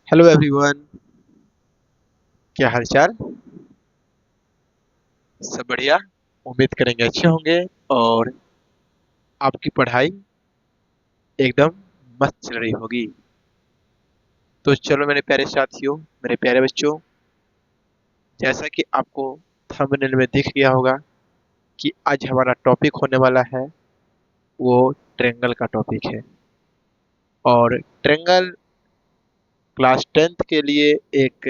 Hello everyone. क्या हालचाल? सब बढ़िया। उम्मीद करेंगे अच्छे होंगे। और आपकी पढ़ाई एकदम मस्त चल रही होगी। तो चलो मेरे प्यारे साथियों, मेरे प्यारे बच्चों, जैसा कि आपको थंबनेल में दिख गया होगा कि आज हमारा टॉपिक होने वाला है वो ट्रेंगल का टॉपिक है। और ट्रेंगल क्लास 10th के लिए एक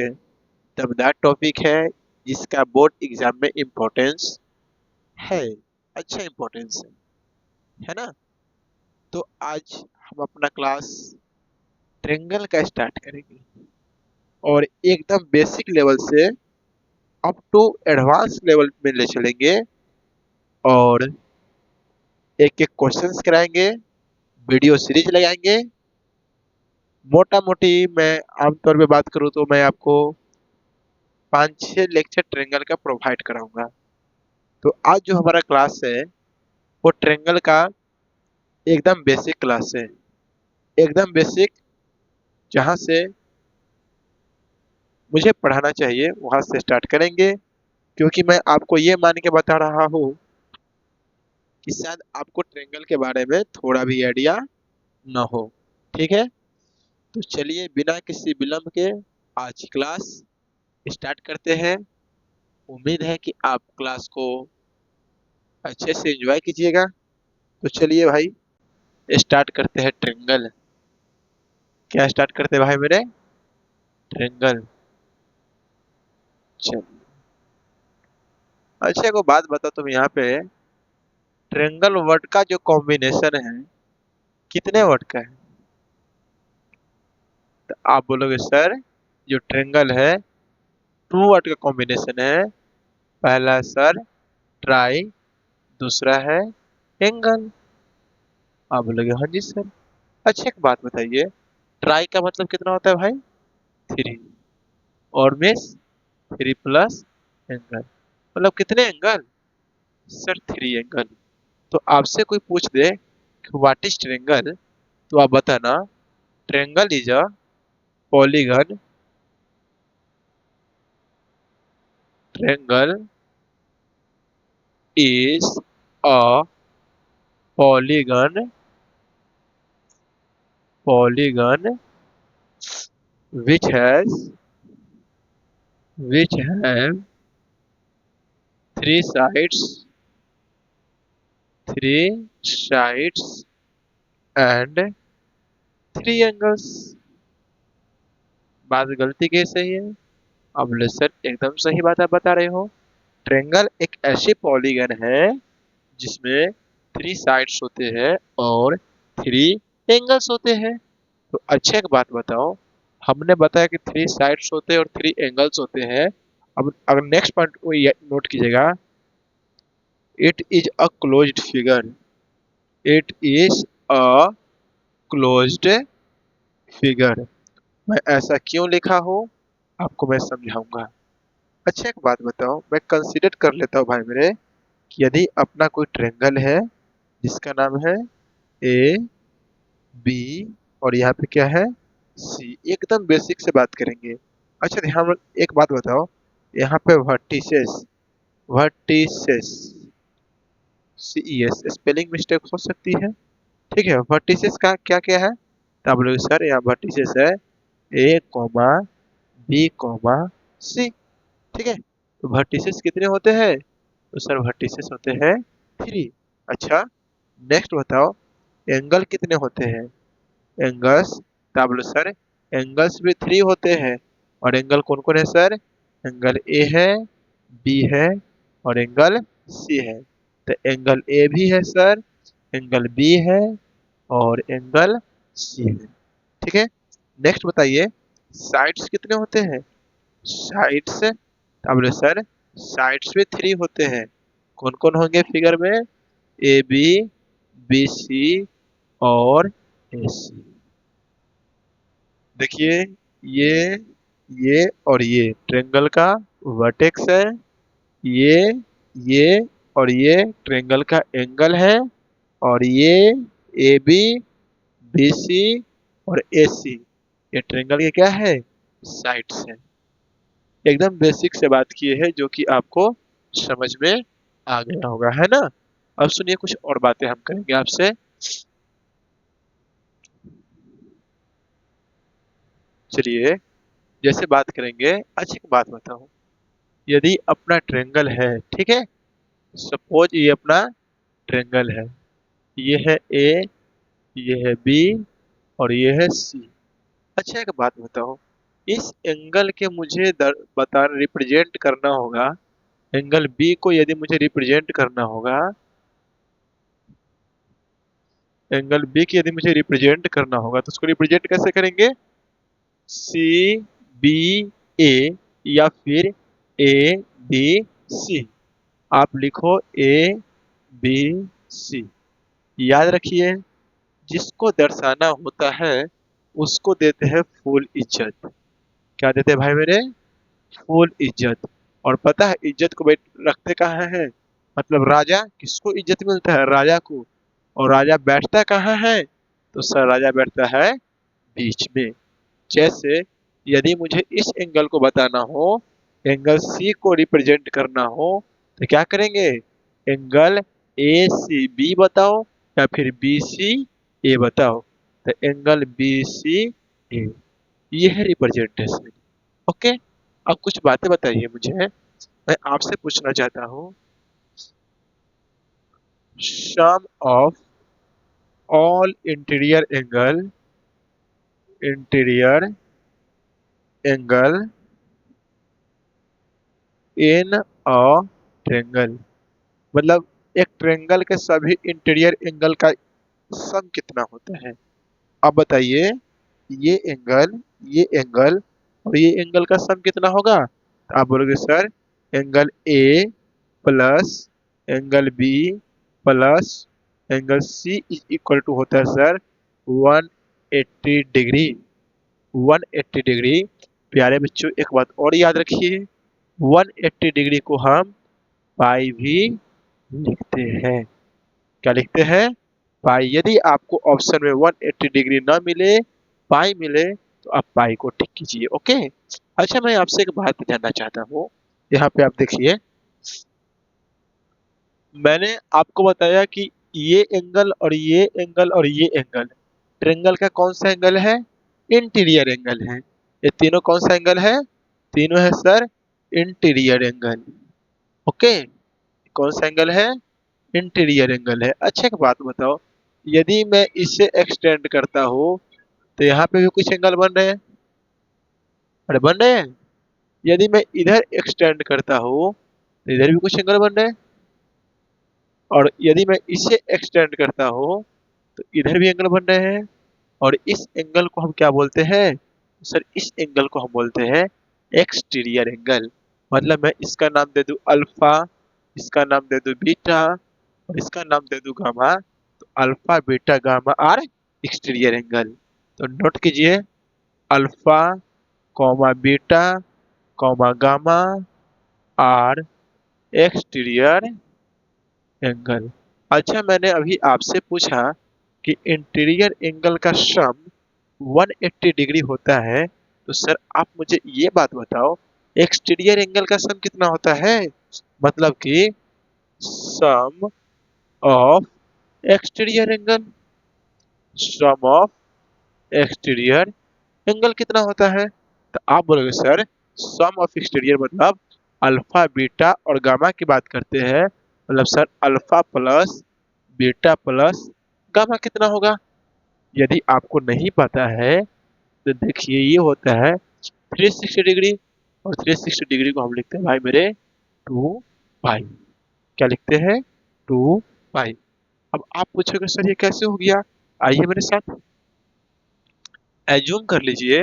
दमदार टॉपिक है जिसका बोर्ड एग्जाम में इम्पोर्टेंस है। अच्छा इम्पोर्टेंस है ना? तो आज हम अपना क्लास ट्रेंगल का स्टार्ट करेंगे और एकदम बेसिक लेवल से अप टू एडवांस लेवल में ले चलेंगे। और एक एक क्वेश्चंस कराएंगे, वीडियो सीरीज लगाएंगे। मोटा मोटी मैं आमतौर पे बात करूँ तो मैं आपको 5-6 लेक्चर ट्रेंगल का प्रोवाइड कराऊंगा। तो आज जो हमारा क्लास है वो ट्रेंगल का एकदम बेसिक क्लास है। एकदम बेसिक, जहाँ से मुझे पढ़ाना चाहिए वहां से स्टार्ट करेंगे, क्योंकि मैं आपको ये मान के बता रहा हूँ कि शायद आपको ट्रेंगल के बारे में थोड़ा भी आइडिया न हो। ठीक है? तो चलिए बिना किसी विलंब के आज की क्लास स्टार्ट करते हैं। उम्मीद है कि आप क्लास को अच्छे से एंजॉय कीजिएगा। तो चलिए भाई, स्टार्ट करते हैं ट्रेंगल। क्या स्टार्ट करते हैं भाई मेरे? ट्रेंगल। चलिए, अच्छा को बात बताओ तुम यहाँ पे, ट्रेंगल वर्ड का जो कॉम्बिनेशन है कितने वर्ड का है? तो आप बोलोगे सर जो ट्रेंगल है 2 वर्ड का कॉम्बिनेशन है। पहला सर ट्राई, दूसरा है एंगल। आप बोलोगे हाँ जी सर। अच्छा एक बात बताइए, ट्राई का मतलब कितना होता है भाई? 3। और मिस 3 प्लस एंगल, मतलब कितने एंगल? Sir 3 angle. तो आपसे कोई पूछ दे कि व्हाट इज ट्रेंगल, तो आप बताना triangle is a polygon. Triangle is a polygon, polygon which has which have 3 sides, 3 sides and 3 angles। बात गलती कैसे है? अब ले सर एकदम सही बात आप बता रहे हो। ट्रेंगल एक ऐसी पॉलीगन है जिसमें 3 साइड्स होते हैं और 3 एंगल्स होते हैं। तो अच्छा एक बात बताओ, हमने बताया कि 3 साइड्स होते हैं और 3 एंगल्स होते हैं। अब अगर नेक्स्ट पॉइंट को नोट कीजिएगा, it is a closed figure. It is a closed figure. मैं ऐसा क्यों लिखा हूँ आपको मैं समझाऊंगा। अच्छा एक बात बताओ, मैं कंसीडर कर लेता हूँ भाई मेरे कि यदि अपना कोई ट्रेंगल है जिसका नाम है ए बी और यहाँ पे क्या है सी। एकदम बेसिक से बात करेंगे। अच्छा ध्यान एक बात बताओ, यहाँ पे वर्टिसेस, वर्टिसेस सी ई एस स्पेलिंग मिस्टेक हो सकती है। ठीक है, वर्टिसेस का क्या क्या है? तो आप बोलोगे सर यहाँ वर्टिसेस है ए कॉमा बी कॉमा सी। ठीक है, तो वर्टिसेस कितने होते हैं? तो सर वर्टिसेस होते हैं 3। अच्छा नेक्स्ट बताओ, एंगल कितने होते हैं? एंगल्स, तो आप बोलो सर एंगल्स भी 3 होते हैं। और एंगल कौन कौन है सर? एंगल ए है, बी है और एंगल सी है। तो एंगल ए भी है सर, एंगल बी है और एंगल सी है। ठीक है, नेक्स्ट बताइए साइड्स कितने होते हैं? साइड्स, अब बोले सर साइड्स भी 3 होते हैं। कौन कौन होंगे फिगर में? ए बी, बी सी और ए सी। देखिए ये ये और ये ट्रेंगल का वर्टेक्स है। ये ये और ये ट्रेंगल का एंगल है। और ये ए बी, बी सी और ए सी, ये ट्रायंगल के क्या है, साइड्स है। एकदम बेसिक से बात की है जो कि आपको समझ में आ गया होगा, है ना। अब सुनिए कुछ और बातें हम करेंगे आपसे। चलिए, जैसे बात करेंगे, अच्छी एक बात बताओ, यदि अपना ट्रायंगल है, ठीक है, सपोज ये अपना ट्रायंगल है, ये है ए, ये है बी और ये है सी। अच्छा एक बात बताओ, इस एंगल के मुझे बता रिप्रेजेंट करना होगा, एंगल बी को यदि मुझे रिप्रेजेंट करना होगा, एंगल बी की यदि मुझे रिप्रेजेंट करना होगा तो उसको रिप्रेजेंट कैसे करेंगे, सी बी ए या फिर ए बी सी। आप लिखो ए बी सी। याद रखिए, जिसको दर्शाना होता है उसको देते हैं फुल इज्जत। क्या देते हैं भाई मेरे, फुल इज्जत। और पता है इज्जत को रखते कहाँ है, मतलब राजा किसको इज्जत मिलता है, राजा को। और राजा बैठता कहाँ है, तो सर राजा बैठता है बीच में। जैसे यदि मुझे इस एंगल को बताना हो, एंगल सी को रिप्रेजेंट करना हो, तो क्या करेंगे, एंगल ए सी बी बताओ या फिर बी सी ए बताओ। तो एंगल बी सी ए, ये है रिप्रेजेंटेशन। ओके। अब कुछ बातें बताइए मुझे, मैं आपसे पूछना चाहता हूँ, sum of all interior angle in a triangle, मतलब एक ट्रेंगल के सभी इंटीरियर एंगल का सम कितना होता है। अब बताइए, ये एंगल, ये एंगल और ये एंगल का सम कितना होगा। तो आप बोलोगे sir angle A plus angle B plus angle C is equal to होता है सर 180 डिग्री। 180 डिग्री। प्यारे बच्चों एक बात और याद रखिए, 180 डिग्री को हम पाई भी लिखते हैं। क्या लिखते हैं, पाई। यदि आपको ऑप्शन में 180 डिग्री ना मिले, पाई मिले, तो आप पाई को टिक कीजिए। ओके। अच्छा मैं आपसे एक बात जानना चाहता हूँ, यहाँ पे आप देखिए, मैंने आपको बताया कि ये एंगल और ये एंगल और ये एंगल ट्रेंगल का कौन सा एंगल है, इंटीरियर एंगल है। ये तीनों कौन सा एंगल है, तीनों है सर इंटीरियर एंगल। ओके। कौन सा एंगल है, इंटीरियर एंगल है। अच्छा एक बात बताओ, यदि मैं इसे एक्सटेंड करता हूँ तो यहाँ पे भी कुछ एंगल बन रहे हैं, अरे बन रहे हैं। यदि मैं इधर एक्सटेंड करता हूँ तो इधर भी कुछ एंगल बन रहे हैं। और यदि मैं इसे एक्सटेंड करता हूँ तो इधर भी एंगल बन रहे हैं। और इस एंगल को हम क्या बोलते हैं, सर इस एंगल को हम बोलते हैं एक्सटीरियर एंगल। मतलब मैं इसका नाम दे दूं अल्फा, इसका नाम दे दूं बीटा और इसका नाम दे दूं गामा। तो alpha beta gamma are exterior angle. तो नोट कीजिए, alpha comma beta comma gamma are exterior angle. अच्छा मैंने अभी आपसे पूछा कि इंटीरियर एंगल का सम 180 डिग्री होता है, तो सर आप मुझे ये बात बताओ, एक्सटीरियर एंगल का सम कितना होता है, मतलब कि sum of exterior angle, sum of exterior angle कितना होता है। तो आप बोलोगे सर सम ऑफ एक्सटीरियर मतलब अल्फा बीटा और गामा की बात करते हैं, मतलब sir alpha plus beta plus gamma कितना होगा। यदि आपको नहीं पता है तो देखिए ये होता है 360 डिग्री। और 360 डिग्री को हम लिखते हैं भाई मेरे 2 पाई। क्या लिखते हैं, 2 पाई। अब आप पूछोगे सर ये कैसे हो गया, आइए मेरे साथ एज्यूम कर लीजिए,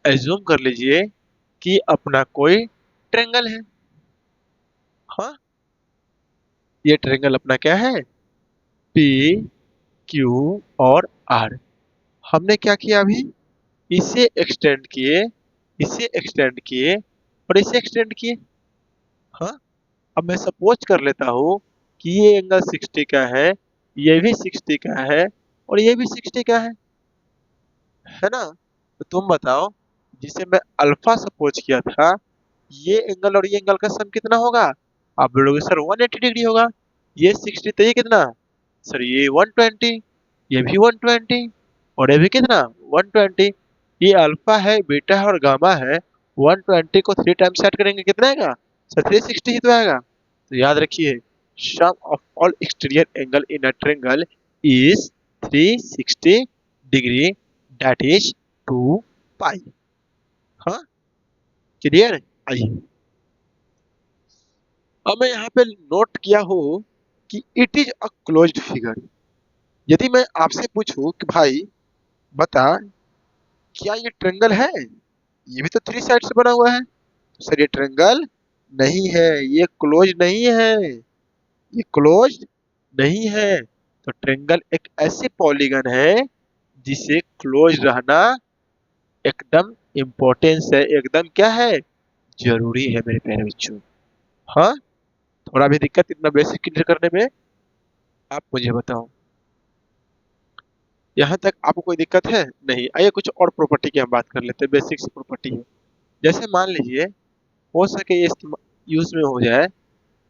एज्यूम कर लीजिए कि अपना कोई ट्रेंगल है। हाँ, ये ट्रेंगल अपना क्या है, पी क्यू और आर। हमने क्या किया अभी, इसे एक्सटेंड किए, इसे एक्सटेंड किए और इसे एक्सटेंड किए। हाँ। अब मैं सपोज कर लेता हूँ कि ये एंगल 60 का है, ये भी 60 का है, और ये भी 60 क्या है ना? तो तुम बताओ, जिसे मैं अल्फा सपोज किया था, ये एंगल और ये एंगल का सम कितना होगा? आप बोलोगे सर 180 डिग्री होगा। ये 60 तो ये कितना? सर ये 120, ये भी 120, और ये भी कितना? 120। ये अल्फा है, बीटा है और गामा है। 120 को 3 टाइम्स ऐड करेंगे कितना आएगा? सर 360 ही तो आएगा। तो याद रखिए, sum of all exterior angle in a triangle is 360 degree, that is 2 pi. हाँ, क्लियर? आइए, अब मैं यहाँ पे नोट किया हो कि it is a closed figure. यदि मैं आपसे पूछूं कि भाई बता, क्या ये ट्रायंगल है? ये भी तो 3 साइड से बना हुआ है। सर ये ट्रायंगल नहीं है, ये क्लोज नहीं है, ये क्लोज नहीं है। तो ट्रायंगल एक ऐसी पॉलीगन है जिसे क्लोज रहना एकदम इम्पोर्टेंस है, एकदम क्या है, जरूरी है मेरे प्यारे बच्चों। हाँ, थोड़ा भी दिक्कत इतना बेसिक क्लियर करने में? आप मुझे बताओ, यहाँ तक आपको कोई दिक्कत है? नहीं। आइए कुछ और प्रॉपर्टी की हम बात कर लेते हैं, बेसिक सी प्रॉपर्टी है। जैसे मान लीजिए, हो सके ये यूज में हो जाए,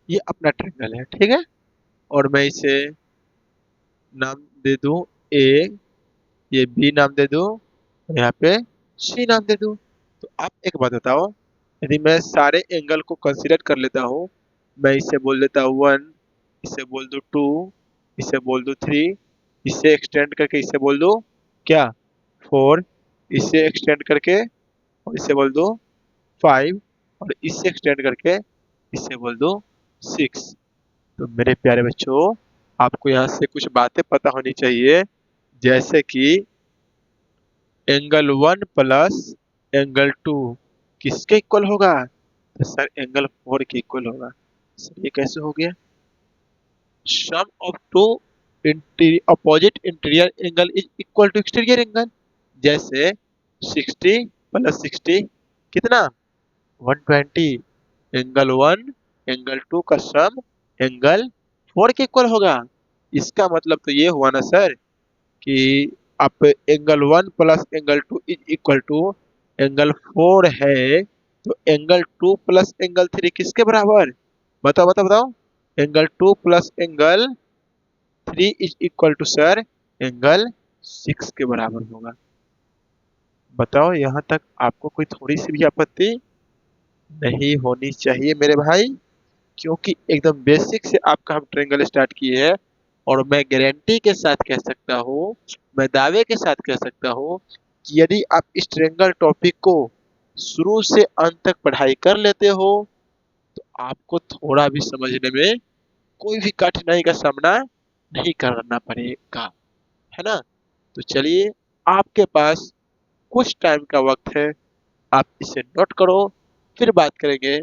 ये अपना ट्रायंगल है, ठीक है, और मैं इसे नाम दे दूं ए, ये बी नाम दे दूं, और यहाँ पे सी नाम दे दूं। तो आप एक बात बताओ, यदि मैं सारे एंगल को कंसीडर कर लेता हूँ, मैं इसे बोल देता हूँ 1, इसे बोल दूं 2, इसे बोल दूं 3, इसे एक्सटेंड करके इसे बोल दूं क्या, 4, इसे एक्सटेंड करके और इसे बोल दो 5, और इसे एक्सटेंड करके इसे बोल दो 6। तो मेरे प्यारे बच्चों, आपको यहाँ से कुछ बातें पता होनी चाहिए, जैसे कि एंगल 1 प्लस एंगल 2 किसके इक्वल होगा? तो सर एंगल 4 के इक्वल होगा। सर ये कैसे हो गया? Sum of two opposite interior angle is equal to exterior angle. जैसे 60 प्लस 60 कितना? 120। एंगल 1 एंगल 2 का सम एंगल 4 के इक्वल होगा। इसका मतलब तो ये हुआ ना सर कि आप angle 1 plus angle 2 is equal to angle 4 है, तो एंगल 2 प्लस एंगल 3 किसके बराबर? बताओ बताओ बताओ। Angle 2 plus angle 3 is equal to sir angle 6 के बराबर होगा। बताओ, यहाँ तक आपको कोई थोड़ी सी भी आपत्ति नहीं होनी चाहिए मेरे भाई, क्योंकि एकदम बेसिक से आपका हम ट्रायंगल स्टार्ट किए हैं। और मैं गारंटी के साथ कह सकता हूँ, मैं दावे के साथ कह सकता हूँ कि यदि आप इस ट्रायंगल टॉपिक को शुरू से अंत तक पढ़ाई कर लेते हो, तो आपको थोड़ा भी समझने में कोई भी कठिनाई का सामना नहीं करना पड़ेगा, है ना? तो चलिए, आपके पास कुछ टाइम का वक्त है, आप इसे नोट करो, फिर बात करेंगे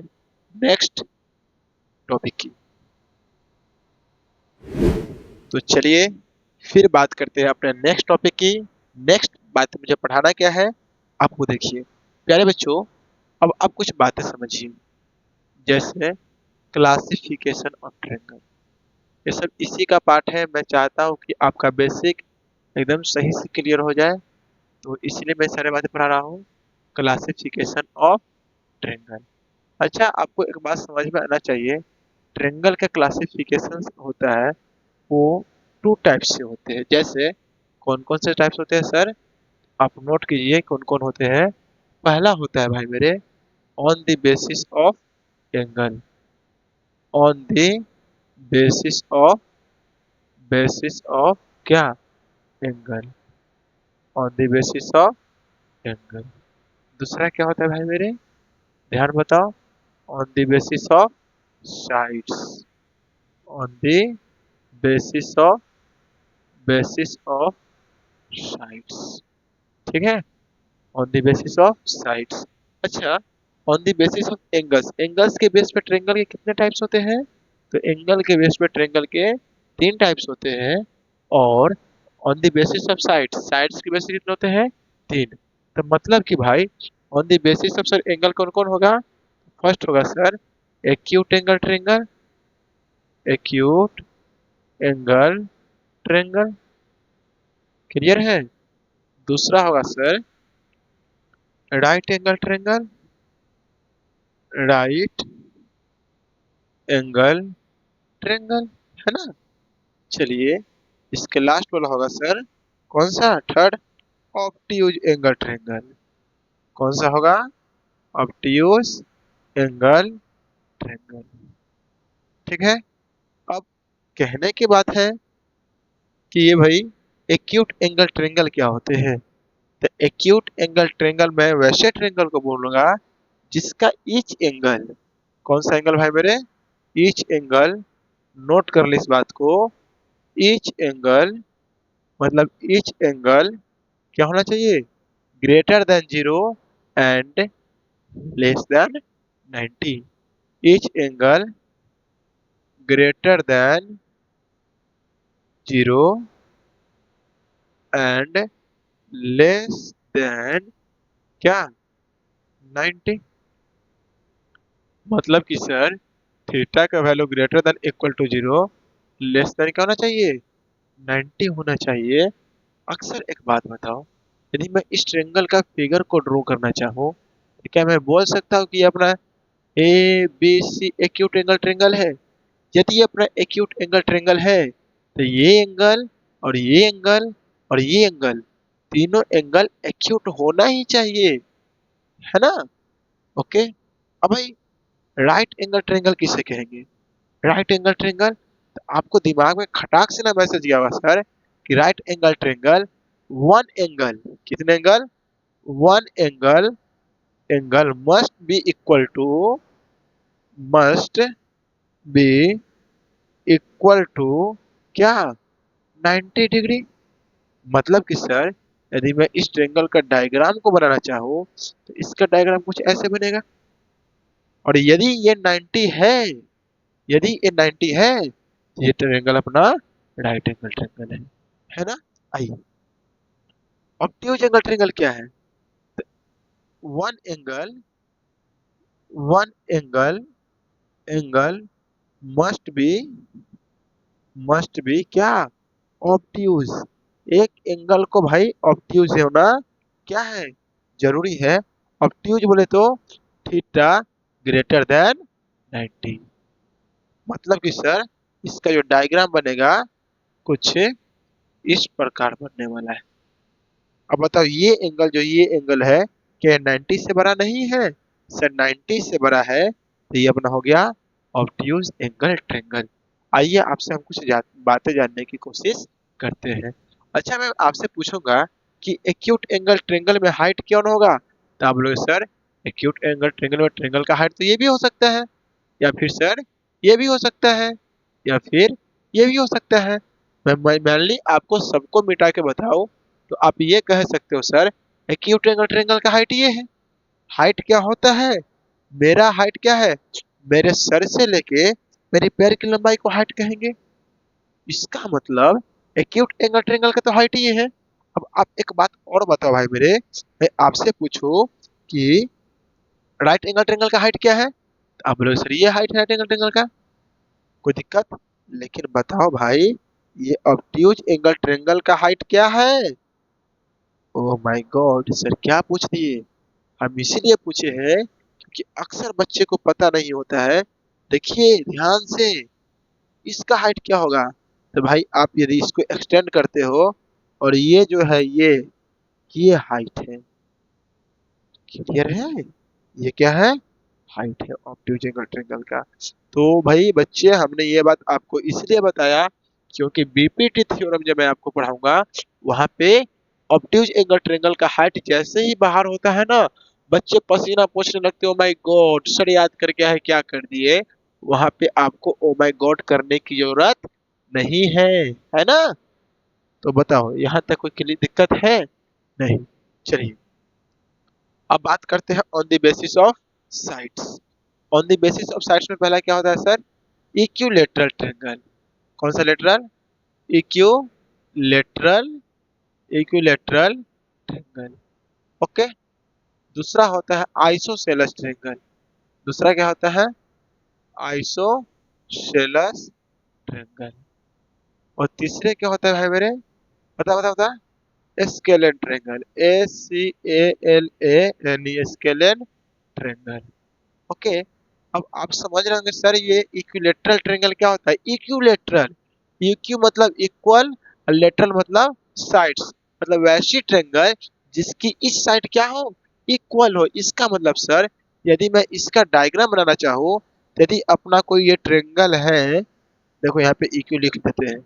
नेक्स्ट टॉपिक की। तो चलिए, फिर बात करते हैं अपने नेक्स्ट टॉपिक की। नेक्स्ट बात मुझे पढ़ाना क्या है, आपको देखिए प्यारे बच्चों, अब आप कुछ बातें समझिए, जैसे क्लासिफिकेशन ऑफ ट्रायंगल। ये सब इसी का पार्ट है। मैं चाहता हूँ कि आपका बेसिक एकदम सही से क्लियर हो जाए, तो इसलिए मैं सारे बातें पढ़ा रहा हूँ। Classification of triangle. अच्छा, आपको एक बात समझ में आना चाहिए, ट्रायंगल का क्लासिफिकेशन होता है वो 2 टाइप से होते हैं। जैसे कौन कौन से टाइप्स होते हैं सर, आप नोट कीजिए कौन कौन होते हैं। पहला होता है भाई मेरे, on the basis of angle. On the basis of क्या? Angle. On the basis of angle. दूसरा क्या होता है भाई मेरे, ध्यान बताओ, on the basis of sides. On the basis of sides, ठीक है, on the basis of sides. अच्छा, on the basis of angles, angles के बेस पे ट्रायंगल के कितने टाइप्स होते हैं? तो एंगल के बेस पे ट्रायंगल के 3 टाइप्स होते हैं। और on the basis of sides, sides के बेस पे कितने होते हैं? 3। तो मतलब कि भाई, on the basis of sir angle कौन कौन होगा? फर्स्ट होगा sir acute angle triangle, acute angle triangle. Clear है। दूसरा होगा sir right angle triangle, right angle triangle, है ना। चलिए इसके लास्ट वाला होगा सर कौन सा, थर्ड, ऑब्ट्यूज एंगल ट्रेंगल। कौन सा होगा, ऑब्ट्यूज एंगल ट्रेंगल। ठीक है। अब कहने की बात है कि ये भाई एक्यूट एंगल ट्रेंगल क्या होते हैं। तो एक्यूट एंगल ट्रेंगल मैं वैसे ट्रेंगल को बोलूंगा जिसका ईच एंगल, कौन सा एंगल भाई मेरे, ईच एंगल, नोट कर ले इस बात को, ईच एंगल मतलब ईच एंगल क्या होना चाहिए, greater than 0 and less than 90। Each angle greater than 0 and less than क्या, 90। मतलब कि सर थीटा का value greater than equal to 0, less than क्या होना चाहिए, 90 होना चाहिए। अक्सर एक बात बताओ, यदि मैं इस ट्रेंगल का फिगर को ड्रॉ करना चाहूँ तो क्या मैं बोल सकता हूँ कि ये अपना A B C acute angle triangle है। यदि ये अपना एक्यूट एंगल ट्रेंगल है तो ये एंगल और ये एंगल और ये एंगल, तीनों एंगल एक्यूट होना ही चाहिए, है ना। ओके। अब भाई राइट एंगल ट्रेंगल किसे कहेंगे, राइट एंगल ट्रेंगल, तो आपको दिमाग में खटाक से ना मैसेज गया होगा सर कि right angle triangle one angle, कितने angle, one angle, angle must be equal to क्या, 90 डिग्री। मतलब कि सर यदि मैं इस ट्रेंगल का डायग्राम को बनाना चाहूँ तो इसका डायग्राम कुछ ऐसे बनेगा। और यदि ये 90 है, यदि ये 90 है तो ये ट्रायंगल अपना राइट एंगल ट्रायंगल है ना। आइए ऑब्ट्यूज एंगल ट्रायंगल क्या है, one angle, one angle, angle must B, must be क्या, ऑब्ट्यूज। एक एंगल को भाई ऑब्ट्यूज होना क्या है, जरूरी है। ऑब्ट्यूज बोले तो थीटा ग्रेटर देन 90। मतलब कि सर इसका जो डायग्राम बनेगा कुछ इस प्रकार बनने वाला है। अब बताओ ये एंगल, जो ये एंगल है क्या 90 से बड़ा नहीं है, सर 90 से बड़ा है तो ये अपना हो गया ऑब्ट्यूज एंगल ट्रेंगल। आइए आपसे हम कुछ बातें जानने की कोशिश करते हैं। अच्छा मैं आपसे पूछूंगा कि एक्यूट एंगल ट्रेंगल में हाइट क्यों होगा, तो आप लोग सर एक्यूट एंगल ट्रेंगल में ट्रेंगल का हाइट तो ये भी हो सकता है, या फिर सर ये भी हो सकता है, या फिर ये भी हो सकता है। मैं मेनली आपको सबको मिटा के बताऊं तो आप ये कह सकते हो सर एक्यूट एंगल ट्रायंगल का हाइट ये है। हाइट क्या होता है, मेरा हाइट क्या है, मेरे सर से लेके मेरी पैर की लंबाई को हाइट कहेंगे। इसका मतलब एक्यूट एंगल ट्रायंगल का तो हाइट ये है। अब आप एक बात और बताओ भाई मेरे, मैं आपसे पूछूं कि राइट एंगल ट्रायंगल का हाइट क्या है, तो आप बोलोगे सर ये हाइट है राइट एंगल ट्रायंगल का, कोई दिक्कत। लेकिन बताओ भाई ये ऑब्ट्यूज एंगल ट्रायंगल का हाइट क्या है। ओह माय गॉड सर क्या पूछ दिए, हम इसीलिए पूछे हैं क्योंकि अक्सर बच्चे को पता नहीं होता है। देखिए ध्यान से, इसका हाइट क्या होगा, तो भाई आप यदि इसको एक्सटेंड करते हो और ये जो है ये हाइट है, क्लियर है, ये क्या है, हाइट है ऑब्ट्यूज एंगल ट्रायंगल का। तो भाई बच्चे हमने ये बात आपको इसलिए बताया क्योंकि बीपीटी थ्योरम जब मैं आपको पढ़ाऊंगा वहां पे ऑब्ट्यूज एंगल ट्रायंगल का हाइट जैसे ही बाहर होता है ना, बच्चे पसीना पोंछने लगते हो माय गॉड सर याद करके है क्या कर दिए। वहां पे आपको ओ माय गॉड करने की जरूरत नहीं है ना। तो बताओ यहाँ तक कोई क्लियर दिक्कत है, नहीं। चलिए अब बात करते हैं on the basis of sides. On the basis of sides में पहला क्या होता है सर, इक्विलेटरल ट्रायंगल। कौन सा lateral, equilateral, equilateral triangle. Okay. दूसरा होता है आइसोसेलेस ट्रायंगल। दूसरा क्या होता है, आइसोसेलेस ट्रायंगल। और तीसरे क्या होता है भाई मेरे, बता बता बता, scalene triangle, SCALAN, scalene triangle. Okay, अब आप समझ रहे होंगे सर ये इक्विलेटरल ट्रायंगल क्या होता है। इक्विलेटरल, इक्यू मतलब इक्वल और लेटरल मतलब साइड्स, मतलब वैसी ट्रायंगल जिसकी इस साइड क्या हो, इक्वल हो। इसका मतलब सर यदि मैं इसका डायग्राम बनाना चाहूँ, यदि अपना कोई ये ट्रायंगल है, देखो यहाँ पे इक्यू लिख देते हैं,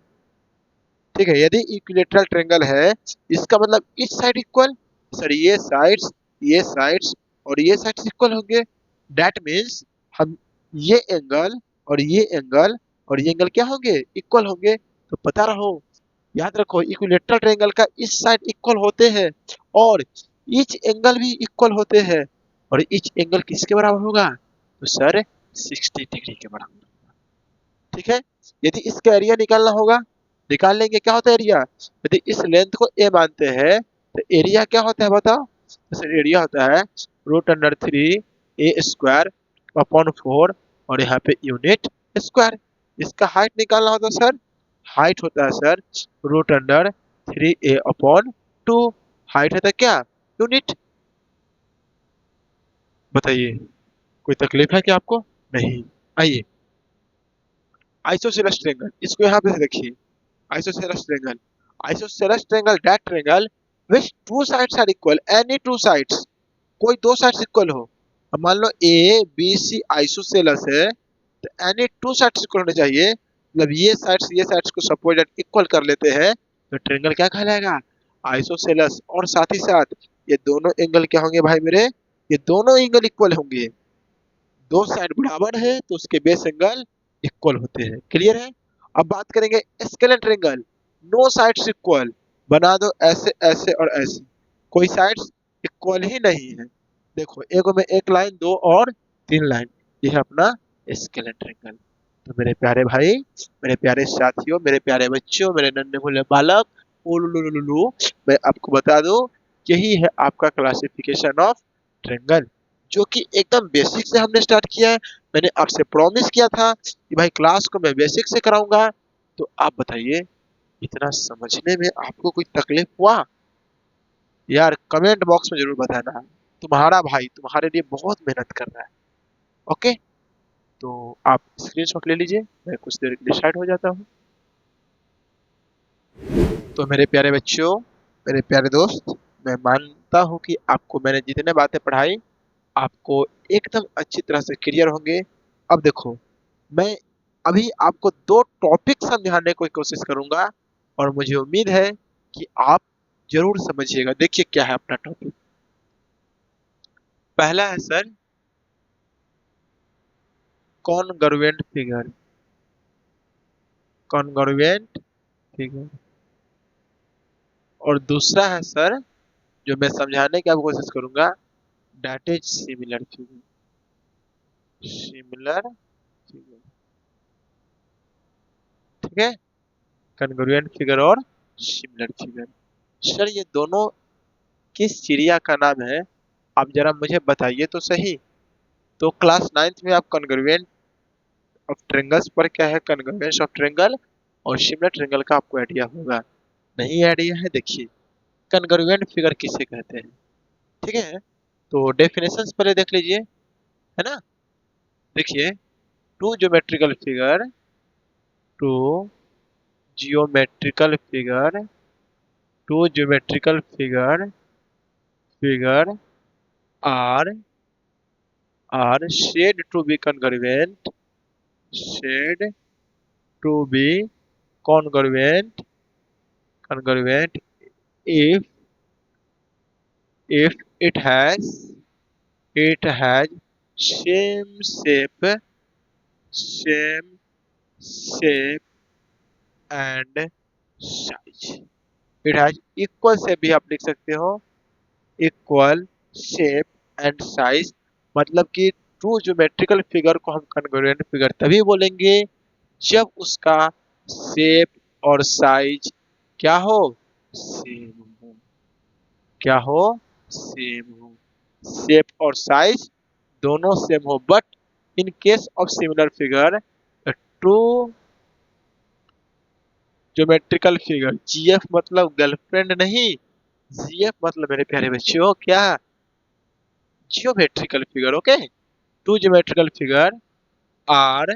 ठीक है। यदि इक्विलेटरल ट्रायंगल है, इसका मतलब इस साइड इक्वल, सर ये साइड्स और ये साइड्स इक्वल होंगे। दैट मीन्स हम ये एंगल और ये एंगल और ये एंगल क्या होंगे, इक्वल होंगे। तो पता रहो, याद रखो, इक्विलेटरल ट्रायंगल का इस साइड इक्वल होते हैं और ईच एंगल भी इक्वल होते हैं। और ईच एंगल किसके बराबर होगा, तो सर 60 डिग्री के बराबर, ठीक है। यदि इसका एरिया निकालना होगा, निकाल लेंगे। क्या होता है एरिया, यदि इस लेंथ को ए मानते हैं तो एरिया क्या होता है बताओ, तो सर एरिया होता है √3 a² अपॉन 4 और यहाँ पे यूनिट स्क्वायर। इसका हाइट निकालना होता है सर, हाइट होता है सर √3a/2। हाइट होता है क्या, यूनिट। बताइए, कोई तकलीफ है क्या आपको, नहीं। आइए, आइसोसेलेस ट्रायंगल, इसको यहाँ पे देखिए। isosceles triangle, isosceles triangle that triangle which two sides are equal, any two sides, कोई दो साइड्स इक्वल हो। अब मान लो ए बी सी आइसोसेलस है, तो एनी टू साइड्स इक्वल होने चाहिए। मतलब ये साइड्स को सपोज इक्वल कर लेते हैं तो ट्रायंगल क्या कहलाएगा, आइसोसेलस। और साथ ही साथ ये दोनों एंगल क्या होंगे भाई मेरे, ये दोनों एंगल इक्वल होंगे। दो साइड बराबर है तो उसके बेस एंगल इक्वल होते हैं। क्लियर है। अब बात करेंगे scalene triangle, no sides equal. बना दो ऐसे ऐसे और ऐसे, कोई साइड्स इक्वल ही नहीं है। देखो एक में एक लाइन, दो और तीन लाइन, ये है अपना स्केलेन ट्रायंगल। तो मेरे प्यारे भाई, मेरे प्यारे साथियों, मेरे प्यारे बच्चों, मेरे नन्हे भोले बालक, उलुलुलुलु, मैं आपको बता दूं, यही है आपका क्लासिफिकेशन ऑफ ट्रायंगल, जो कि एकदम बेसिक से हमने स्टार्ट किया है। मैंने आपसे प्रॉमिस किया था कि भाई क्लास को मैं बेसिक से कराऊंगा। तो आप बताइए, इतना समझने में आपको कोई तकलीफ हुआ, यार कमेंट बॉक्स में जरूर बताना। तुम्हारा भाई तुम्हारे लिए बहुत मेहनत कर रहा है। ओके, तो आप स्क्रीनशॉट ले लीजिए, मैं कुछ देर के लिए साइड हो जाता हूँ। तो मेरे प्यारे बच्चों, मेरे प्यारे दोस्त, मैं मानता हूँ कि आपको मैंने जितने बातें पढ़ाई आपको एकदम अच्छी तरह से क्लियर होंगे। अब देखो, मैं अभी आपको दो टॉपिक समझाने की कोशिश करूंगा और मुझे उम्मीद है कि आप जरूर समझिएगा। देखिए क्या है अपना टॉपिक। पहला है sir congruent figure, congruent figure. और दूसरा है सर, जो मैं समझाने की आपको कोशिश करूंगा, that is similar figure, similar figure, ठीक है। कॉन्ग्रुएंट फिगर और सिमिलर फिगर, सर ये दोनों किस चिड़िया का नाम है, आप जरा मुझे बताइए तो सही। तो क्लास 9th में आप कॉन्ग्रुएंट ऑफ ट्रायंगल्स पर क्या है, कॉन्ग्रुएंस ऑफ ट्रायंगल और सिमिलर ट्रायंगल का आपको आइडिया होगा। नहीं आइडिया है, देखिए कॉन्ग्रुएंट फिगर किसे कहते हैं, ठीक है। तो डेफिनेशंस पहले देख लीजिए, है ना। देखिए, two geometrical figure, two geometrical figure, two geometrical figure, figure are are said to be congruent, said to be congruent, congruent if it has same shape, same shape and size। it has equal shape भी आप लिख सकते हो, equal shape and size. मतलब कि true geometrical figure को हम congruent figure तभी बोलेंगे जब उसका शेप और साइज क्या हो, सेम हो। क्या हो, सेम हो। शेप और साइज दोनों सेम हो। But in case of similar figure, true geometrical figure, GF मतलब गर्लफ्रेंड नहीं, जीएफ मतलब मेरे प्यारे बच्चों क्या? Geometrical figure. Okay, two geometrical figure are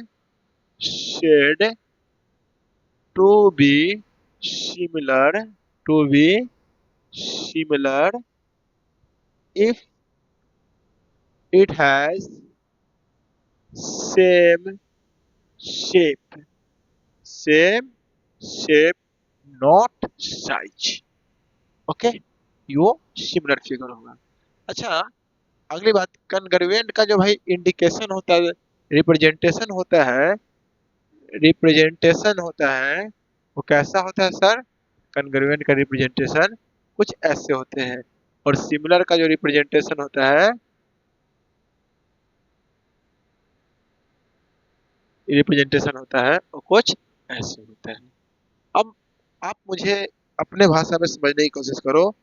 said to be similar to be similar if it has same shape same shape not size। Okay, यो similar figure होगा। अच्छा, अगली बात, कनग्रुएंट का जो भाई इंडिकेशन होता है, रिप्रेजेंटेशन होता है, वो कैसा होता है सर? कनग्रुएंट का रिप्रेजेंटेशन कुछ ऐसे होते हैं, और सिमिलर का जो रिप्रेजेंटेशन होता है वो कुछ ऐसे होता है। अब आप मुझे अपने भाषा में समझने की कोशिश करो,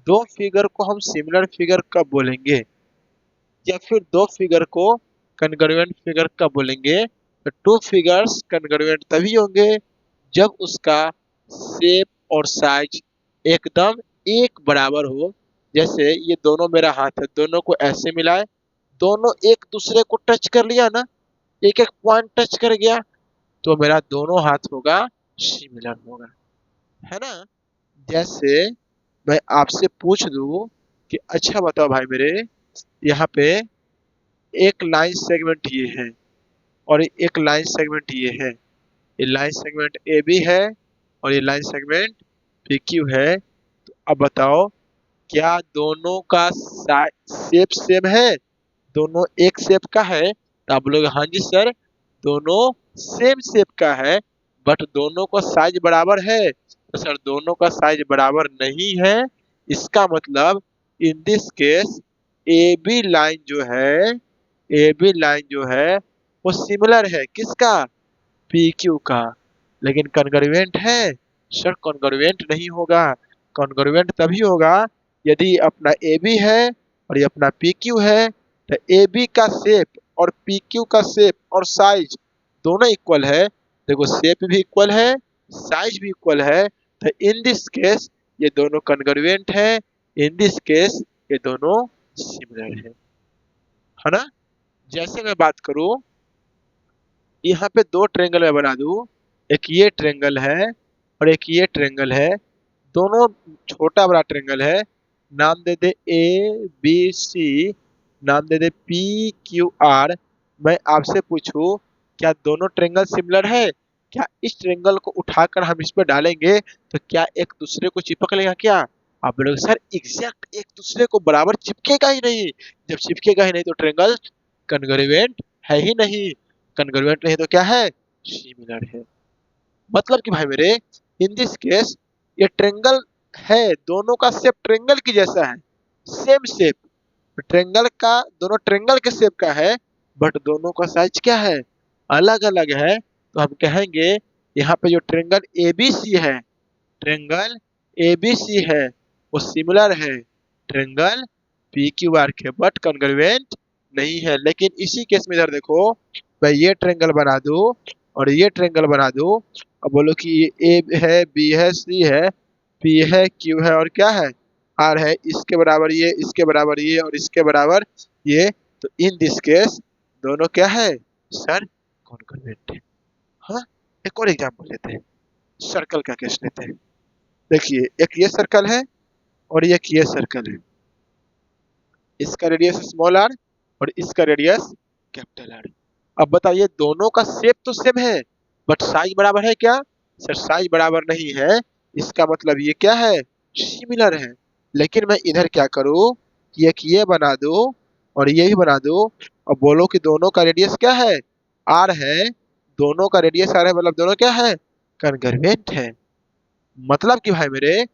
दो फिगर को हम सिमिलर फिगर कब बोलेंगे, या फिर दो फिगर को कनग्रुएंट फिगर कब बोलेंगे? तो टू फिगर्स कनग्रुएंट तभी होंगे जब उसका शेप और साइज एकदम एक बराबर हो। जैसे ये दोनों मेरा हाथ है, दोनों को ऐसे मिलाए, दोनों एक दूसरे को टच कर लिया ना, एक एक पॉइंट टच कर गया, तो मेरा दोनों हाथ होगा सिमिलर होगा, है ना? जैसे मैं आपसे पूछ दूं कि अच्छा बताओ भाई मेरे, यहाँ पे एक लाइन सेगमेंट ये है और एक लाइन सेगमेंट ये है, ये लाइन सेगमेंट ए बी है और ये लाइन सेगमेंट पी क्यू है। तो अब बताओ, क्या दोनों का शेप सेम है? दोनों एक शेप का है? तो आप लोग हाँ जी सर, दोनों सेम शेप का है, बट दोनों का साइज बराबर है? तो सर दोनों का साइज बराबर नहीं है। इसका मतलब in this case A B line जो है, ए बी लाइन जो है वो सिमिलर है किसका? पी क्यू का। लेकिन कॉन्ग्रुएंट है? सर कॉन्ग्रुएंट नहीं होगा। कॉन्ग्रुएंट तभी होगा यदि अपना ए बी है और ये अपना पी क्यू है, तो ए बी का शेप और पी क्यू का शेप और साइज दोनों इक्वल है। देखो शेप भी इक्वल है, साइज भी इक्वल है, तो इन दिस केस ये दोनों कॉन्ग्रुएंट है, इन दिस केस ये दोनों सिमिलर है ना? जैसे मैं बात करूं, यहाँ पे दो ट्रेंगल मैं बना दूं, एक ये ट्रेंगल है और एक ये ट्रेंगल है, दोनों छोटा बड़ा ट्रेंगल है, नाम दे दे ए बी सी, नाम दे दे पी क्यू आर। मैं आपसे पूछूं, क्या दोनों ट्रेंगल सिमिलर है? क्या इस ट्रेंगल को उठाकर हम इस पर डालेंगे तो क्या एक दूसरे को चिपक लेगा क्या? आप बोलोगे सर एग्जैक्ट एक दूसरे को बराबर चिपकेगा ही नहीं। जब चिपकेगा ही नहीं तो ट्रेंगल कन्ग्रुएंट है ही नहीं। कन्ग्रुएंट नहीं तो क्या है? सिमिलर है। मतलब कि भाई मेरे, इन दिस केस ये ट्रेंगल है, दोनों का शेप ट्रेंगल की जैसा है, सेम शेप, ट्रेंगल का, दोनों ट्रेंगल के शेप का है, बट दोनों का साइज क्या है? अलग अलग है। तो हम कहेंगे यहाँ पे जो ट्रेंगल एबीसी है, ट्रेंगल एबीसी है वो सिमिलर है ट्रेंगल पी क्यू आर के, बट कॉन्ग्रुएंट नहीं है। लेकिन इसी केस में इधर देखो, मैं ये ट्रेंगल बना दूं और ये ट्रेंगल बना दूं, अब बोलो कि ये ए है, बी है, सी है, पी है, क्यू है और क्या है? आर है। इसके बराबर ये, इसके बराबर ये और इसके बराबर ये, तो इन दिस केस दोनों क्या है? सर कॉन्ग्रुएंट है। हाँ, एक और एग्जांपल लेते हैं, सर्कल का केस लेते हैं। देखिए, एक ये सर्कल है और एक ये सर्कल है, इसका रेडियस स्मॉल आर और इसका रेडियस कैपिटल आर। अब बताइए, दोनों का शेप तो सेम है, बट साइज बराबर है क्या? सर साइज बराबर नहीं है। इसका मतलब ये क्या है? सिमिलर है। लेकिन मैं इधर क्या करूं कि एक ये बना दूं और ये भी बना दूं, और बोलो कि दोनों का रेडियस क्या है? आर है। दोनों का रेडियस आर है, मतलब दोनों क्या है? कॉन्ग्रुएंट है। मतलब कि भाई मेरे,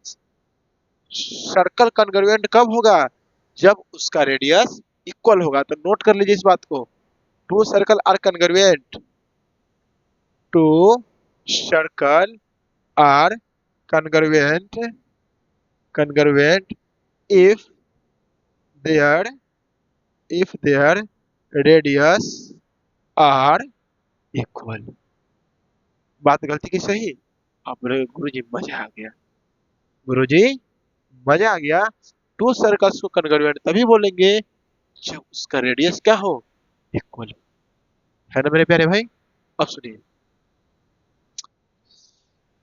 सर्कल कॉन्ग्रुएंट कब होगा? जब उसका रेडियस इक्वल होगा। तो नोट कर लीजिए इस बात को, two circle are congruent, two circle are congruent congruent if their radius are equal। बात गलती की सही? अब गुरु जी मजा आ गया। गुरु जी मजा आ गया। टू सर्कल्स को कॉन्ग्रुएंट तभी बोलेंगे जब उसका रेडियस क्या हो, इक्वल, है ना मेरे प्यारे भाई। अब सुनिए,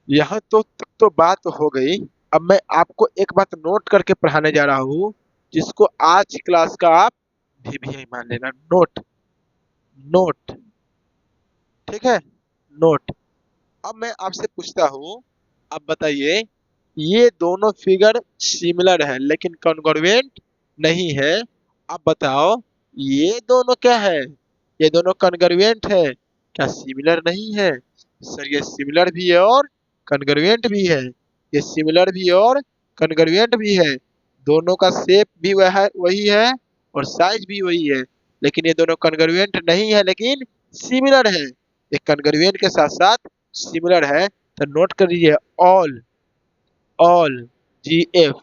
यहाँ तो तक तो बात हो गई। अब मैं आपको एक बात नोट करके पढ़ाने जा रहा हूँ, जिसको आज क्लास का आप भी मान लेना। नोट, नोट, ठीक है, नोट। अब मैं आपसे पूछता हूँ, अब बताइए, ये दोनों फिगर सिमिलर है लेकिन कॉन्ग्रुएंट नहीं है। अब बताओ, ये दोनों क्या है, ये दोनों कॉन्ग्रुएंट है, क्या सिमिलर नहीं है? सर ये सिमिलर भी है और कॉन्ग्रुएंट भी है, ये सिमिलर भी है और कॉन्ग्रुएंट भी है। दोनों का शेप भी वह वही है और साइज भी वही है, लेकिन ये दोनों कॉन्ग्रुएंट नहीं है लेकिन सिमिलर है। ये कॉन्ग्रुएंट के साथ साथ सिमिलर है, तो नोट कर लीजिए, all, all G F,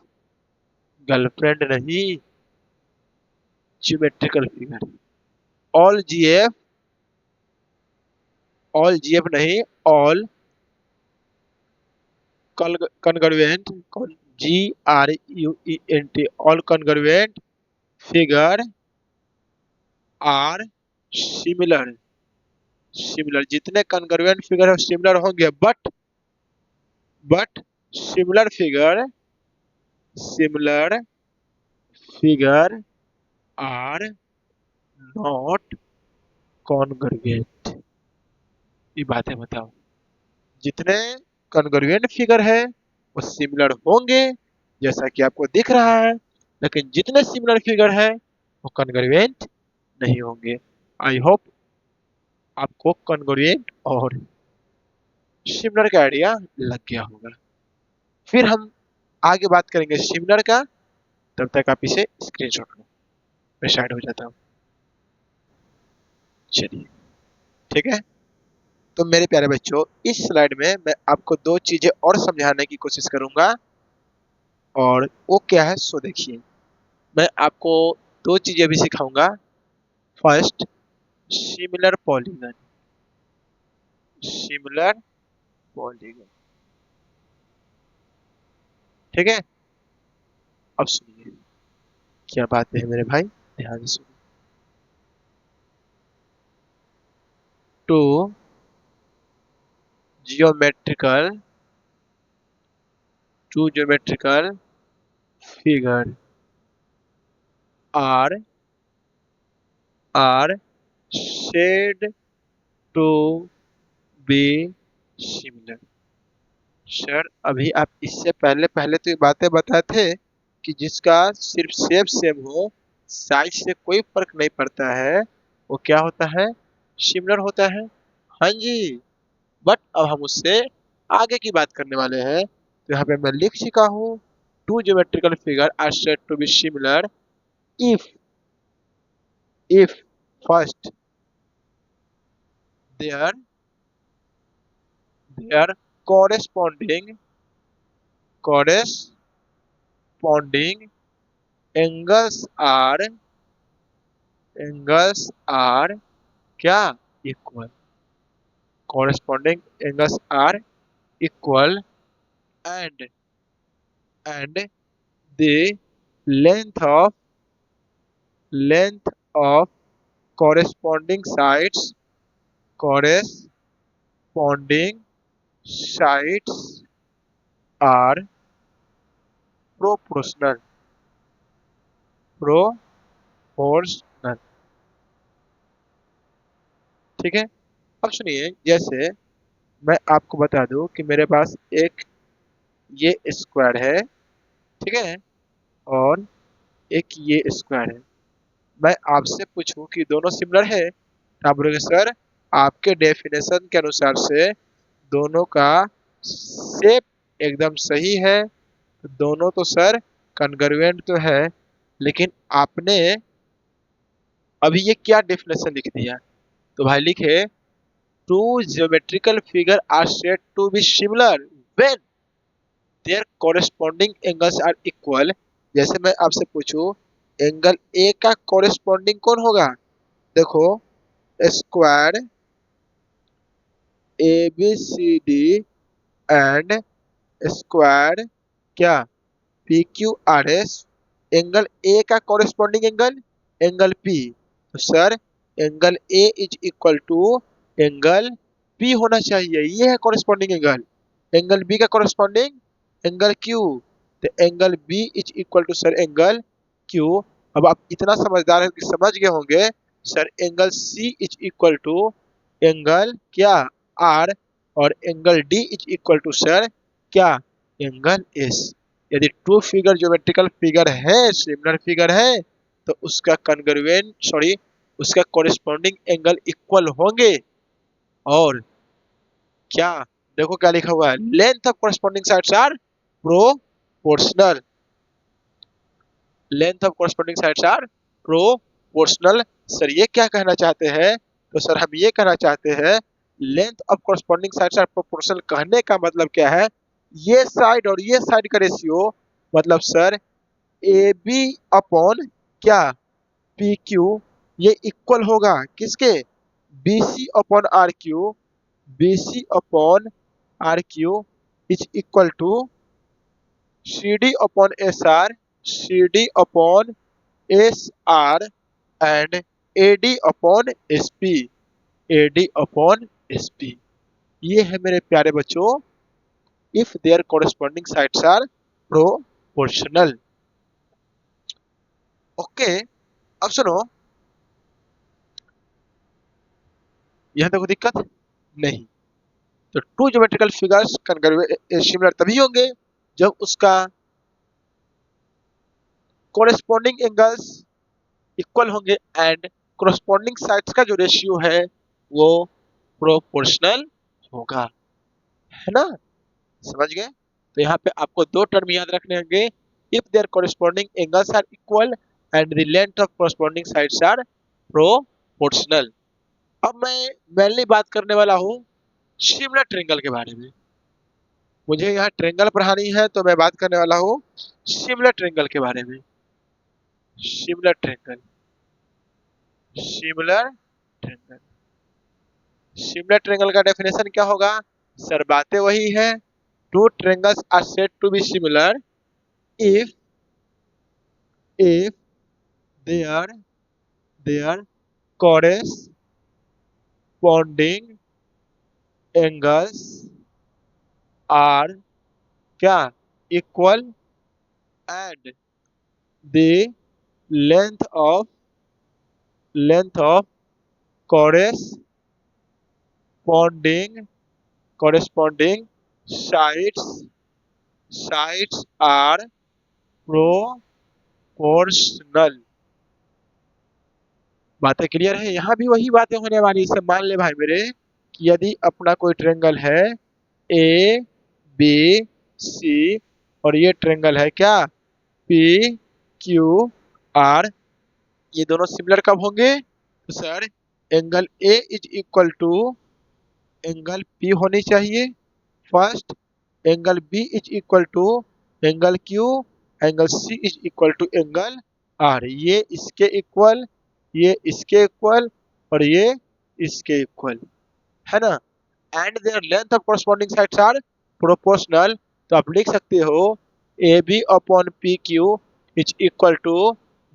girlfriend नहीं, geometrical figure, all G F, all G F नहीं, all congruent, G R U E N T, all congruent figure are similar, similar जितने कॉन्ग्रुएंट फिगर है सिमिलर होंगे, but similar figure, similar figure are not congruent. ये बातें बताओ, जितने congruent figure है वो सिमिलर होंगे जैसा कि आपको दिख रहा है, लेकिन जितने सिमिलर फिगर है वो कॉन्ग्रुएंट नहीं होंगे। आई होप आपको कॉन्ग्रुएंट और सिमिलर का आइडिया लग गया होगा। फिर हम आगे बात करेंगे सिमिलर का, तब तक आप इसे स्क्रीनशॉट लो। मैं साइड हो जाता हूँ। चलिए, ठीक है। तो मेरे प्यारे बच्चों, इस स्लाइड में मैं आपको दो चीजें और समझाने की कोशिश करूंगा, और वो क्या है सो देखिए। मैं आपको दो चीजें भी सिखाऊंगा। First, similar polygon, similar polygon, ठीक है। अब सुनिए क्या बात है मेरे भाई, ध्यान से सुनिए। Two geometrical, two geometrical figure are are said to be similar। Sir अभी आप इससे पहले पहले तो ये बातें बताए थे कि जिसका सिर्फ शेप सेम हो, साइज से कोई फर्क नहीं पड़ता है, वो क्या होता है, सिमिलर होता है। हाँ जी, बट अब हम उससे आगे की बात करने वाले हैं। तो यहाँ पे मैं लिख चुका हूँ, two geometrical figure are said to be similar if, if first there, there corresponding, corresponding angles are, angles are क्या, equal, corresponding angles are equal, and and the length of, length of corresponding sides, corresponding sides are proportional, proportional, ठीक है। अब सुनिए, जैसे मैं आपको बता दूं कि मेरे पास एक ये स्क्वायर है, ठीक है, और एक ये स्क्वायर है। मैं आपसे पूछूं कि दोनों सिमिलर है, तो आप बोलोगे सर आपके डेफिनेशन के अनुसार से दोनों का शेप एकदम सही है, तो दोनों तो सर कॉन्ग्रुएंट तो है, लेकिन आपने अभी ये क्या डेफिनेशन लिख दिया। तो भाई लिखे, two geometrical figure are said to be similar when there corresponding angles are equal. जैसे मैं आपसे पूछूं, एंगल ए का कॉरेस्पॉन्डिंग कौन होगा, देखो, square A B C D and square क्या, P Q R S, angle A का कॉरेस्पॉन्डिंग एंगल एंगल पी। तो sir angle A is equal to angle P होना चाहिए, ये है कॉरेस्पॉन्डिंग एंगल। एंगल बी का कॉरेस्पॉन्डिंग एंगल क्यू, तो angle B is equal to sir angle Q. अब आप इतना समझदार है कि समझ गए होंगे sir angle C is equal to angle क्या आर, और angle D is equal to sir क्या एंगल एस। यदि टू फिगर ज्योमेट्रिकल फिगर है, सिमिलर फिगर है, तो उसका कॉन्ग्रुएंट सॉरी उसका कॉरेस्पॉन्डिंग एंगल इक्वल होंगे। और क्या देखो क्या लिखा हुआ है, length of corresponding sides are proportional. Length of corresponding sides are proportional. Sir ये क्या कहना चाहते हैं, तो सर हम ये कहना चाहते हैं length of corresponding sides are proportional कहने का मतलब क्या है, ये साइड और ये साइड का रेशियो मतलब सर ए बी अपॉन क्या पी क्यू, ये इक्वल होगा किसके, B C upon R Q. B C upon R Q is equal to C D upon S R, C D upon S R and A D upon S P, A D upon S P. ये है मेरे प्यारे बच्चों if there corresponding sides are proportional. Okay, अब सुनो, यहां तक कोई दिक्कत नहीं। तो टू ज्योमेट्रिकल फिगर्स सिमिलर तभी होंगे जब उसका कॉरेस्पॉन्डिंग एंगल्स इक्वल होंगे एंड कॉरेस्पॉन्डिंग साइड्स का जो रेशियो है वो प्रोपोर्शनल होगा, है ना, समझ गए। तो यहाँ पे आपको दो टर्म याद रखने होंगे, if there corresponding angles are equal and the length of corresponding sides are proportional. अब मैं मेनली बात करने वाला हूँ सिमिलर ट्रायंगल के बारे में। मुझे यहाँ ट्रायंगल पढ़ानी है तो मैं बात करने वाला हूँ सिमिलर ट्रायंगल के बारे में। Similar triangle, similar triangle, similar triangle का डेफिनेशन क्या होगा, सर बातें वही है, two triangles are said to be similar if if their corresponding angles are क्या equal and the length of corresponding sides are proportional। बातें क्लियर है, यहाँ भी वही बातें होने वाली। इसे मान ले भाई मेरे कि यदि अपना कोई ट्रायंगल है ए बी सी और ये ट्रायंगल है क्या पी क्यू आर, ये दोनों सिमिलर कब होंगे, तो sir angle A is equal to angle P होनी चाहिए first, angle B is equal to angle Q, angle C is equal to angle R. ये इसके इक्वल, ये इसके इक्वल और ये इसके इक्वल, है ना। And their length of corresponding sides are proportional. तो आप लिख सकते हो A B upon P Q is equal to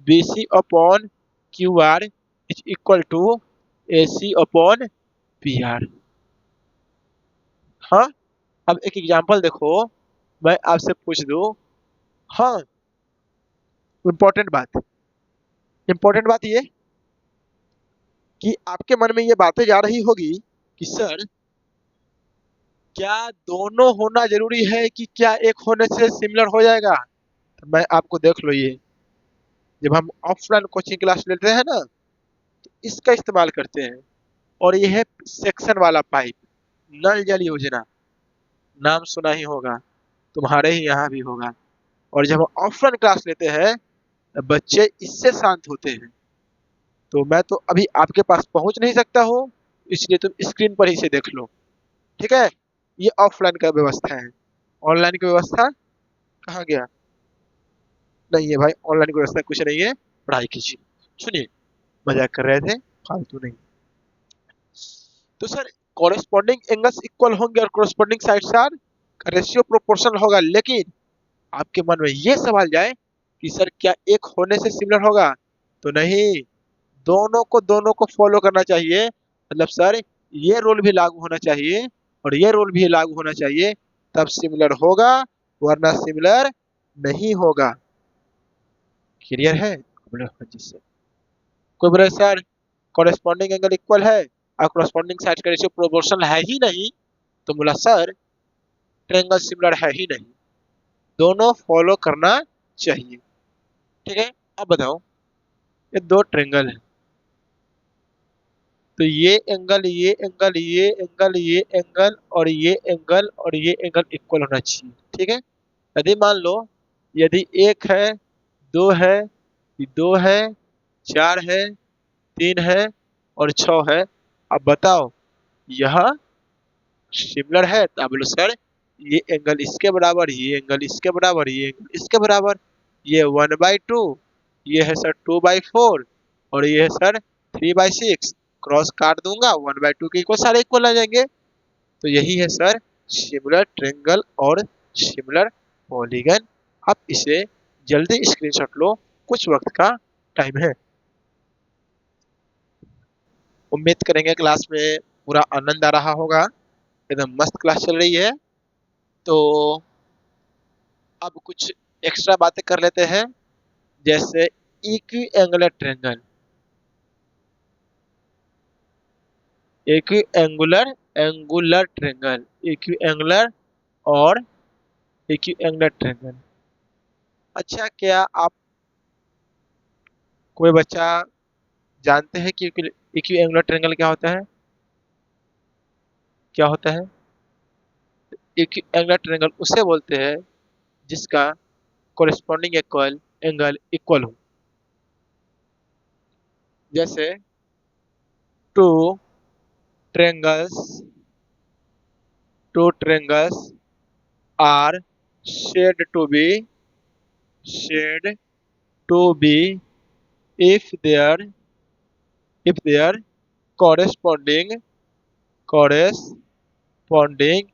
B C upon Q R is equal to A C upon P R. हाँ, अब एक एग्जांपल देखो, मैं आपसे पूछ दूं, हाँ इंपॉर्टेंट बात ये कि आपके मन में ये बातें जा रही होगी कि सर क्या दोनों होना जरूरी है कि क्या एक होने से सिमिलर हो जाएगा। तो मैं आपको देख लो, ये जब हम ऑफलाइन कोचिंग क्लास लेते हैं ना तो इसका इस्तेमाल करते हैं, और ये है सेक्शन वाला पाइप, नल जल योजना, नाम सुना ही होगा, तुम्हारे ही यहाँ भी होगा। और जब हम ऑफलाइन क्लास लेते हैं तो बच्चे इससे शांत होते हैं। तो मैं तो अभी आपके पास पहुंच नहीं सकता हूँ, इसलिए तुम स्क्रीन पर ही से देख लो, ठीक है। ये ऑफलाइन का व्यवस्था है, ऑनलाइन की व्यवस्था कहाँ गया, नहीं है भाई, ऑनलाइन की व्यवस्था कुछ नहीं है, पढ़ाई कीजिए। सुनिए, मजाक कर रहे थे, फालतू नहीं। तो सर कॉरेस्पॉन्डिंग एंगल्स इक्वल होंगे और corresponding sides are ratio proportional होगा, लेकिन आपके मन में ये सवाल जाए कि सर क्या एक होने से सिमिलर होगा, तो नहीं, दोनों को फॉलो करना चाहिए। मतलब सर ये रूल भी लागू होना चाहिए और ये रूल भी लागू होना चाहिए, तब सिमिलर होगा, वरना सिमिलर नहीं होगा। क्लियर है? जिससे कोई बोले सर कॉरेस्पॉन्डिंग एंगल इक्वल है और कॉरेस्पॉन्डिंग साइड का रेशियो प्रोपोर्शनल है ही नहीं, तो बोला सर ट्रायंगल सिमिलर है ही नहीं, दोनों फॉलो करना चाहिए। ठीक है, अब बताओ, ये दो ट्रायंगल है, तो ये एंगल ये एंगल ये एंगल ये एंगल और ये एंगल और ये एंगल इक्वल होना चाहिए। ठीक है, यदि मान लो, यदि एक है, दो है, दो है, चार है, तीन है और छह है, अब बताओ यह सिमिलर है, तो आप बोलो सर ये एंगल इसके बराबर, ये एंगल इसके बराबर, ये एंगल इसके बराबर, ये 1/2, ये है सर 2/4 और ये है सर 3/6, क्रॉस काट दूंगा 1/2 के इक्वल सारे इक्वल आ जाएंगे। तो यही है सर सिमिलर ट्रायंगल और सिमिलर पॉलीगन। आप इसे जल्दी स्क्रीनशॉट लो, कुछ वक्त का टाइम है। उम्मीद करेंगे क्लास में पूरा आनंद आ रहा होगा, एकदम मस्त क्लास चल रही है। तो अब कुछ एक्स्ट्रा बातें कर लेते हैं, जैसे equi angular triangle, equi angular angular triangle, equi angular और इक्वी एंगुलर ट्रायंगल। अच्छा, क्या आप कोई बच्चा जानते हैं कि इक्वी एंगुलर ट्रायंगल क्या होता है? क्या होता है? इक्वी एंगुलर ट्रायंगल उसे बोलते हैं जिसका कोरिस्पॉन्डिंग इक्वल एंगल इक्वल हो। जैसे two triangles two triangles are said to be said to be if their corresponding corresponding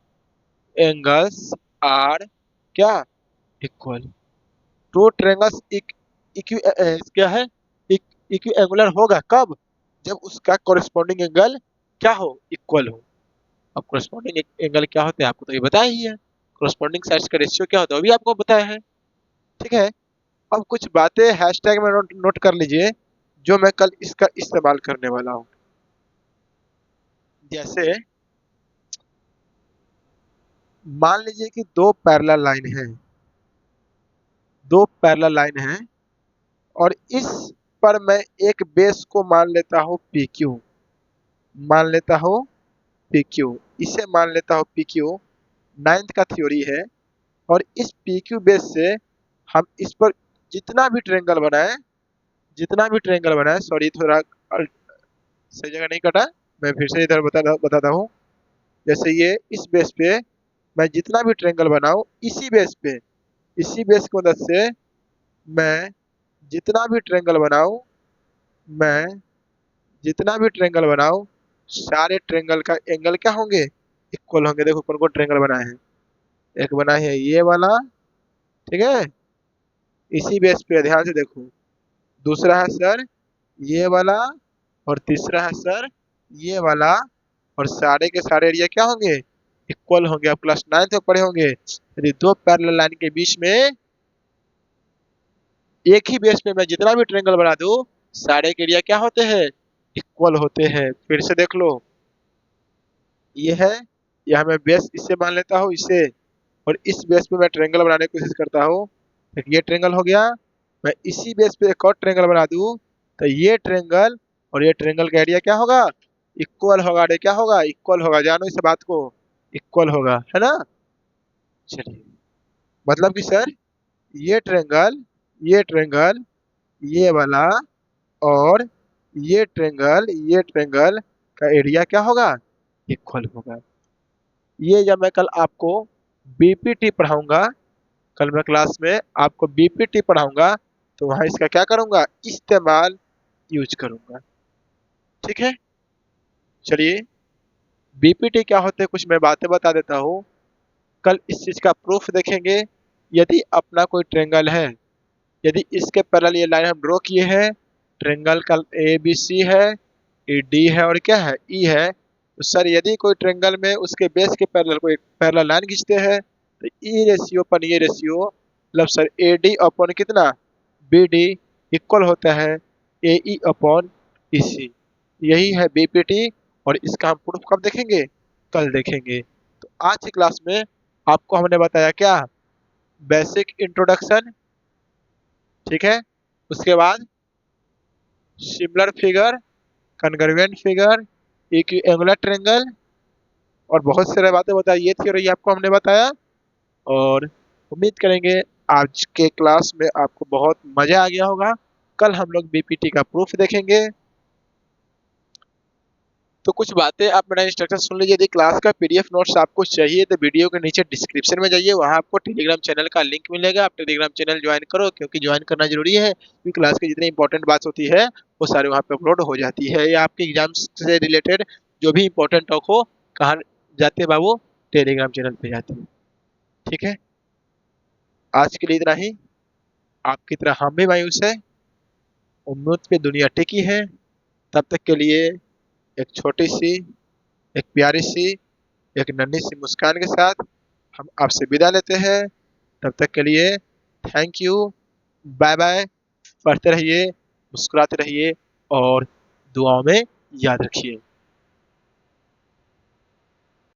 angles are क्या इक्वल। टू ट्रायंगल्स इक्वी क्या है, इक्वी एंगुलर होगा कब, जब उसका कोरिस्पॉन्डिंग एंगल क्या हो, इक्वल हो। अब कोरिस्पॉन्डिंग एंगल क्या होते हैं आपको तो ये बताया ही है, कोरिस्पॉन्डिंग साइड्स का रेशियो क्या होता है वो भी आपको बताया है। ठीक है, अब कुछ बातें हैशटैग में नोट कर लीजिए जो मैं कल इसका इस्तेमाल करने वाला हूँ। जैसे मान लीजिए कि दो पैरेलल लाइन है, दो पैरेलल लाइन है और इस पर मैं एक बेस को मान लेता हूँ पी क्यू, मान लेता हूँ पी क्यू, इसे मान लेता हूँ पी क्यू, नाइन्थ का थ्योरी है। और इस पी क्यू बेस से हम इस पर जितना भी ट्रायंगल बनाए, जितना भी ट्रायंगल बनाए, सॉरी थोड़ा सही जगह नहीं कटा, मैं फिर से इधर बताता हूँ। जैसे ये इस बेस पे मैं जितना भी ट्रायंगल बनाऊं, इसी बेस पे, इसी बेस की मदद से मैं जितना भी ट्रायंगल बनाऊं, मैं जितना भी ट्रायंगल बनाऊं, सारे ट्रायंगल का एंगल क्या होंगे, इक्वल होंगे। देखो कौन कौन ट्रायंगल बनाए हैं, एक बना है ये वाला, ठीक है, इसी बेस पे ध्यान से देखो। दूसरा है सर ये वाला और तीसरा है सर ये वाला, और सारे के सारे एरिया क्या होंगे, इक्वल होंगे। आप क्लास 9th में पढ़े होंगे, यदि दो पैरेलल लाइन के बीच में एक ही बेस पे मैं जितना भी ट्रायंगल बना दूं, सारे के एरिया क्या होते हैं, इक्वल होते हैं। फिर से देख लो, ये है, यह मैं बेस इससे मान लेता हूँ इसे, और इस बेस पे मैं ट्रायंगल बनाने की कोशिश करता हूँ, एक ये ट्रायंगल हो गया। मैं इसी बेस पे एक और ट्रायंगल बना दूं, तो ये ट्रायंगल और ये ट्रायंगल का एरिया क्या होगा, इक्वल होगा। अरे क्या होगा, इक्वल होगा, जानो इस बात को, इक्वल होगा, है ना। चलिए, मतलब कि सर ये ट्रायंगल, ये ट्रायंगल, ये वाला और ये ट्रायंगल का एरिया क्या होगा, इक्वल होगा। ये जब मैं कल आपको बीपीटी पढ़ाऊंगा, कल मैं क्लास में आपको बीपीटी पढ़ाऊंगा, तो वहां इसका क्या करूंगा, इस्तेमाल यूज करूंगा। ठीक है, चलिए, बीपीटी क्या होते हैं कुछ मैं बातें बता देता हूँ, कल इस चीज का प्रूफ देखेंगे यदि अपना कोई ट्रेंगल है, यदि इसके पैरेलल ये लाइन हम ड्रॉ किए हैं, ट्रेंगल का ए बी सी है, ये डी है और क्या है ई है, तो सर यदि कोई ट्रेंगल में उसके बेस के पैरेलल कोई पैरेलल लाइन खींचते हैं तो ई रेशियो पर ये रेशियो मतलब सर ए डी अपॉन कितना बी डी इक्वल होता है ए ई अपॉन ई सी। यही है बीपीटी और इसका हम प्रूफ कब देखेंगे, कल देखेंगे। तो आज की क्लास में आपको हमने बताया क्या, बेसिक इंट्रोडक्शन, ठीक है, उसके बाद similar figure, convergent figure, equiangular triangle और बहुत सारी बातें बताई, ये थ्योरी आपको हमने बताया। और उम्मीद करेंगे आज के क्लास में आपको बहुत मजा आ गया होगा। कल हम लोग बीपीटी का प्रूफ देखेंगे। तो कुछ बातें आप मेरा इंस्ट्रक्शन सुन लीजिए। यदि क्लास का पीडीएफ नोट्स आपको चाहिए तो वीडियो के नीचे डिस्क्रिप्शन में जाइए, वहां आपको टेलीग्राम चैनल का लिंक मिलेगा। आप टेलीग्राम चैनल ज्वाइन करो, क्योंकि ज्वाइन करना जरूरी है, क्योंकि क्लास की जितनी इंपॉर्टेंट बात होती है वो सारी वहाँ पे अपलोड हो जाती है। या आपके एग्जाम से रिलेटेड जो भी इंपॉर्टेंट टॉक हो, कहाँ जाते हैं बाबू, टेलीग्राम चैनल पे जाते हैं। ठीक है, आज के लिए इतना ही। आपकी तरह हम भी मायूस है, उम्मीद पे दुनिया टिकी है। तब तक के लिए एक छोटी सी, एक प्यारी सी, एक नन्ही सी मुस्कान के साथ हम आपसे विदा लेते हैं। तब तक के लिए थैंक यू, बाय बाय। पढ़ते रहिए, मुस्कुराते रहिए और दुआओं में याद रखिए।